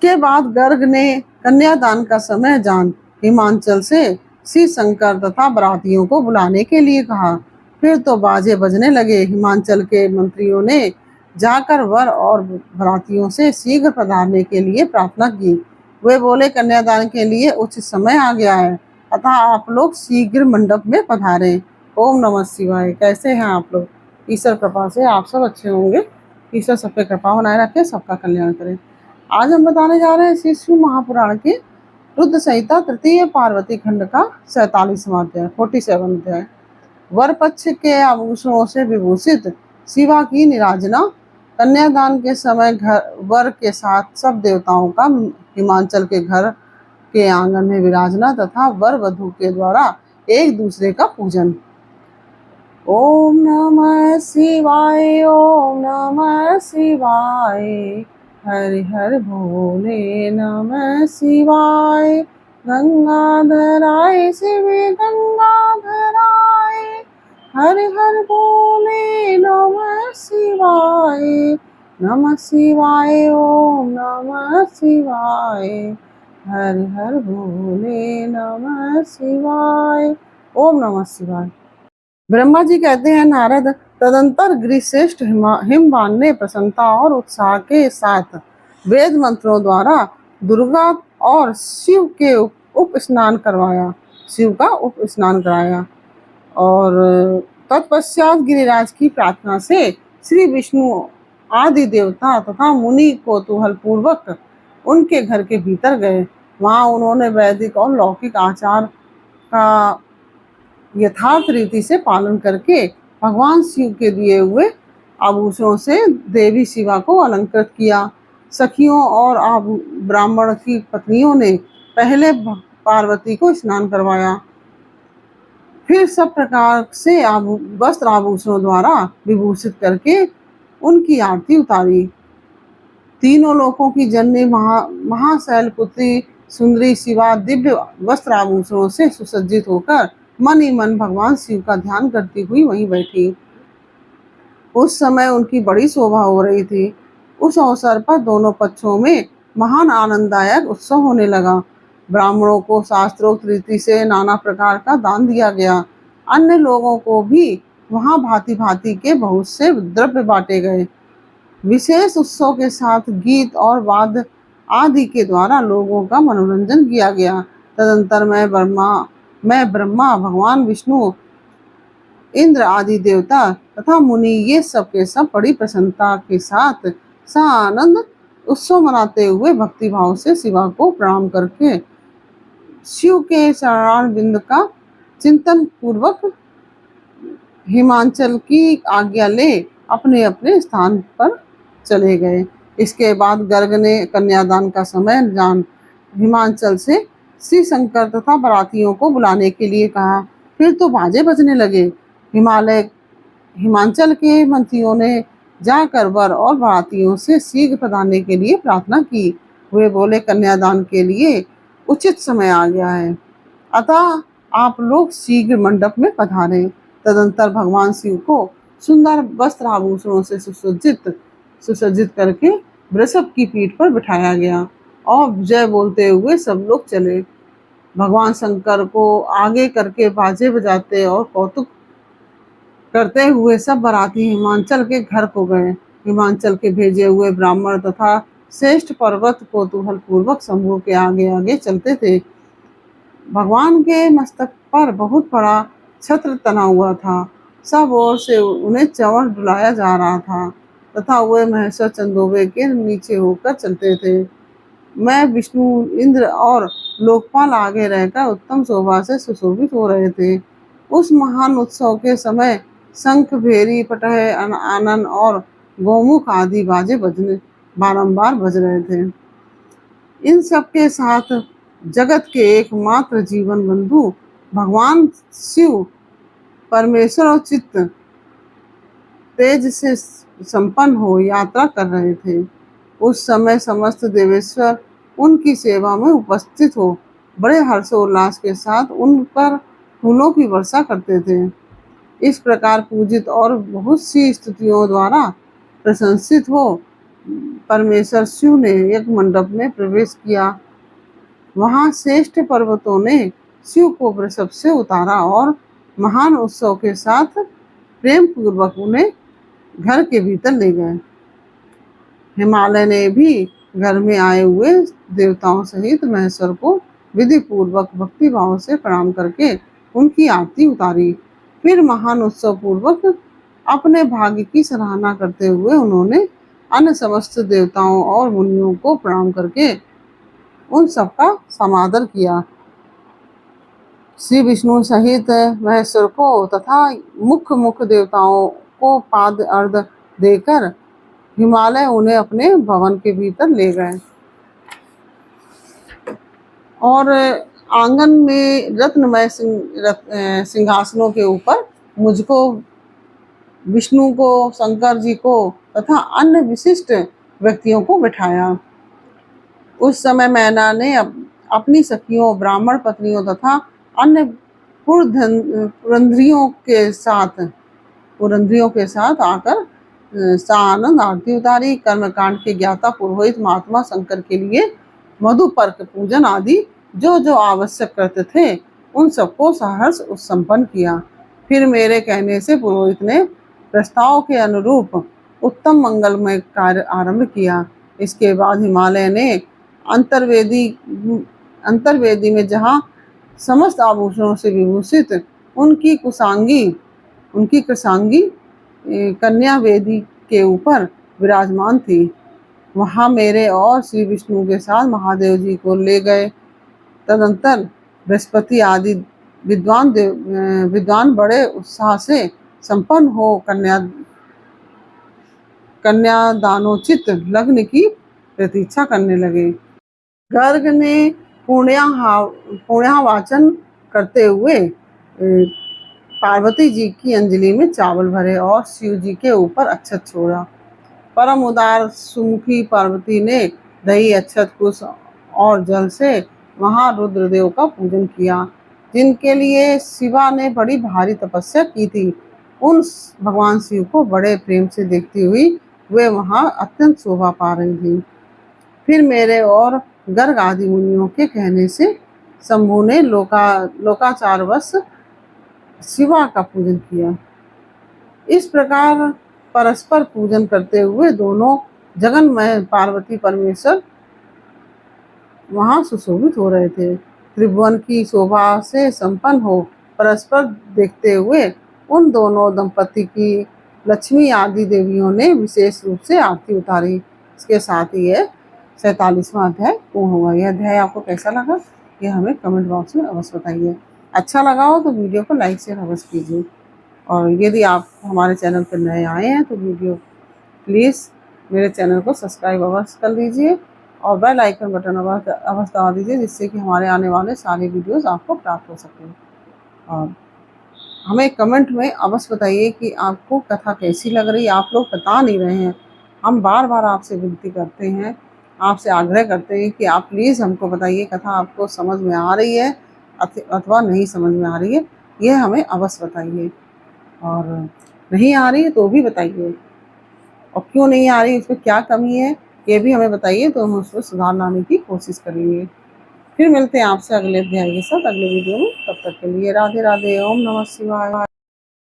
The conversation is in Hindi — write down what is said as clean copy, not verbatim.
के बाद गर्ग ने कन्यादान का समय जान हिमांचल से श्री शंकर तथा बरातियों को बुलाने के लिए कहा। फिर तो बाजे बजने लगे। हिमांचल के मंत्रियों ने जाकर वर और बरातियों से शीघ्र पधारने के लिए प्रार्थना की। वे बोले, कन्यादान के लिए उचित समय आ गया है, अतः आप लोग शीघ्र मंडप में पधारें। ओम नमः शिवाय। कैसे हैं आप लोग? ईश्वर कृपा से आप सब अच्छे होंगे। ईश्वर सब पे कृपा बनाए रखे, सबका कल्याण करे। आज हम बताने जा रहे हैं श्री शिव महापुराण के रुद्र संहिता तृतीय पार्वती खंड का 47वां अध्याय 47 अध्याय। वर पक्ष के आभूषणों से विभूषित शिवा की निराजना। कन्यादान के समय घर वर के साथ सब देवताओं का हिमांचल के घर के आंगन में विराजना तथा वर वधू के द्वारा एक दूसरे का पूजन। ओम नमः शिवाय, ओम नमः शिवाय, हरि हर भोले नमः शिवाय। गंगाधराय शिव गंगाधराय, हरि हर भोले नमः शिवाय। नमः शिवाय, ओम नमः शिवाय, हरि हर भोले नमः शिवाय। ओम नमः शिवाय। ब्रह्मा जी कहते हैं, नारद, तदंतर गृहश्रेष्ठ हिमवान ने प्रसन्नता और उत्साह के साथ वेद मंत्रों द्वारा दुर्गा और शिव के उप स्नान करवाया, शिव का उप स्नान कराया। और तत्पश्चात गिरिराज की प्रार्थना से श्री विष्णु आदि देवता तथा मुनि कौतूहल पूर्वक उनके घर के भीतर गए। वहां उन्होंने वैदिक और लौकिक आचार का यथार्थ रीति से पालन करके भगवान शिव के दिए हुए आभूषणों से देवी शिवा को अलंकृत किया। सखियों और ब्राह्मण की पत्नियों ने पहले पार्वती को स्नान करवाया, फिर सब प्रकार से वस्त्र आभूषणों द्वारा विभूषित करके उनकी आरती उतारी। तीनों लोकों की जननी महाशैलपुत्री सुंदरी शिवा दिव्य वस्त्र आभूषणों से सुसज्जित होकर मन ही मन भगवान शिव का ध्यान करती हुई वहीं बैठी। उस समय उनकी बड़ी शोभा हो रही थी। उस अवसर पर दोनों पक्षों में महान आनंददायक उत्सव होने लगा। ब्राह्मणों को शास्त्रोक्त रीति से नाना प्रकार का दान दिया गया। अन्य लोगों को भी वहां भांति भांति के बहुत से द्रव्य बांटे गए। विशेष उत्सव के साथ गीत और वाद्य आदि के द्वारा लोगों का मनोरंजन किया गया। तदंतर मैं ब्रह्मा, भगवान विष्णु, इंद्र आदि देवता तथा मुनि ये सब के सब बड़ी प्रसन्नता के साथ सानंद उत्सव मनाते हुए भक्ति भाव से शिवा को प्रणाम करके शिव के चरणारविंद बिंद का चिंतन पूर्वक हिमांचल की आज्ञा ले अपने अपने स्थान पर चले गए। इसके बाद गर्ग ने कन्यादान का समय जान हिमांचल से श्री शंकर तथा बरातियों को बुलाने के लिए कहा। फिर तो बाजे बजने लगे। हिमांचल के मंत्रियों ने जाकर वर और बरातियों से शीघ्र पधारने के लिए प्रार्थना की। वे बोले, कन्यादान के लिए उचित समय आ गया है, अतः आप लोग शीघ्र मंडप में पधारें। तदंतर भगवान शिव को सुंदर वस्त्र आभूषणों से सुसज्जित करके वृषभ की पीठ पर बिठाया गया और जय बोलते हुए सब लोग चले। भगवान शंकर को आगे करके बाजे बजाते और कौतुक करते हुए सब बाराती हिमांचल के घर को गए। हिमांचल के भेजे हुए ब्राह्मण तथा श्रेष्ठ पर्वत कौतूहल पूर्वक समूह के आगे आगे चलते थे। भगवान के मस्तक पर बहुत बड़ा छत्र तना हुआ था। सब ओर से उन्हें चंवर डुलाया जा रहा था तथा वे महेश्वर चंदोबे के नीचे होकर चलते थे। मैं, विष्णु, इंद्र और लोकपाल आगे रहकर उत्तम शोभा से सुशोभित हो रहे थे। उस महान उत्सव के समय शंख, भेरी, पटह, आनन और गोमुख आदि बाजे बारंबार बज रहे थे। इन सब के साथ जगत के एकमात्र जीवन बंधु भगवान शिव परमेश्वर और चित्त तेज से संपन्न हो यात्रा कर रहे थे। उस समय समस्त देवेश्वर उनकी सेवा में उपस्थित हो बड़े हर्षोल्लास के साथ उन पर फूलों की वर्षा करते थे। इस प्रकार पूजित और बहुत सी स्तुतियों द्वारा प्रशंसित हो परमेश्वर शिव ने यज्ञ मंडप में प्रवेश किया। वहां श्रेष्ठ पर्वतों ने शिव को वृषभ से उतारा और महान उत्सव के साथ प्रेम पूर्वक उन्हें घर के भीतर ले गए। हिमालय ने भी घर में आए हुए देवताओं सहित महेश्वर को विधि पूर्वक भक्ति भाव से प्रणाम करके उनकी आरती उतारी। फिर महान उत्सव पूर्वक अपने भाग्य की सराहना करते हुए उन्होंने अन्य समस्त देवताओं और मुनियों को प्रणाम करके उन सबका समादर किया। श्री विष्णु सहित महेश्वर को तथा मुख्य देवताओं को पाद अर्घ देकर हिमालय उन्हें अपने भवन के भीतर ले गए और आंगन में रत्नमय सिंहासनों के ऊपर मुझको, विष्णु को, शंकर जी को तथा अन्य विशिष्ट व्यक्तियों को बिठाया। उस समय मैना ने अपनी सखियों, ब्राह्मण पत्नियों तथा अन्य पुरंधरियों के साथ आकर सानंद आरती उतारी। कर्मकांड के ज्ञाता पुरोहित महात्मा शंकर के लिए मधुपर्क पूजन आदि जो जो आवश्यक करते थे उन सबको सहर्ष संपन्न किया। फिर मेरे कहने से पुरोहित ने प्रस्ताव के अनुरूप उत्तम मंगलमय कार्य आरंभ किया। इसके बाद हिमालय ने अंतर्वेदी में जहाँ समस्त आभूषणों से विभूषित उनकी कृशांगी कन्या वेदी के ऊपर विराजमान थी, वहां मेरे और श्री विष्णु के साथ महादेव जी को ले गए। तदंतर बृहस्पति आदि विद्वान बड़े उत्साह से संपन्न हो कन्यादानोचित लग्न की प्रतीक्षा करने लगे। गर्ग ने पुण्यावाचन करते हुए पार्वती जी की अंजलि में चावल भरे और शिव जी के ऊपर अक्षत छोड़ा। परम उदार सुमुखी पार्वती ने दही, अक्षत, कुश और जल से वहां रुद्रदेव का पूजन किया, जिनके लिए शिवा ने बड़ी भारी तपस्या की थी। उन भगवान शिव को बड़े प्रेम से देखती हुई वे वहां अत्यंत शोभा पा रही थी। फिर मेरे और गर्ग आदि मुनियों के कहने से शंभु ने लोकाचारवश शिवा का पूजन किया। इस प्रकार परस्पर पूजन करते हुए दोनों जगन्मय पार्वती परमेश्वर वहां सुशोभित हो रहे थे। त्रिभुवन की शोभा से संपन्न हो परस्पर देखते हुए उन दोनों दंपति की लक्ष्मी आदि देवियों ने विशेष रूप से आरती उतारी। इसके साथ ही 47वां अध्याय पूर्ण हुआ। यह अध्याय आपको कैसा लगा ये हमें कमेंट बॉक्स में अवश्य बताइए। अच्छा लगा हो तो वीडियो को लाइक शेयर अवश्य कीजिए, और यदि आप हमारे चैनल पर नए आए हैं तो प्लीज़ मेरे चैनल को सब्सक्राइब अवश्य कर लीजिए और बेल आइकन बटन अवश्य दबा दीजिए, जिससे कि हमारे आने वाले सारे वीडियोस आपको प्राप्त हो सकें। और हमें कमेंट में अवश्य बताइए कि आपको कथा कैसी लग रही है। आप लोग बता नहीं रहे हैं। हम बार बार आपसे विनती करते हैं, आपसे आग्रह करते हैं कि आप प्लीज़ हमको बताइए कथा आपको समझ में आ रही है अथवा नहीं समझ में आ रही है, यह हमें अवश्य बताइए। और नहीं आ रही है तो भी बताइए, और क्यों नहीं आ रही, उसमें क्या कमी है ये भी हमें बताइए, तो हम उसमें सुधार लाने की कोशिश करेंगे। फिर मिलते हैं आपसे अगले अध्याय के साथ अगले वीडियो में। तब तक के लिए राधे राधे। ओम नमः शिवाय।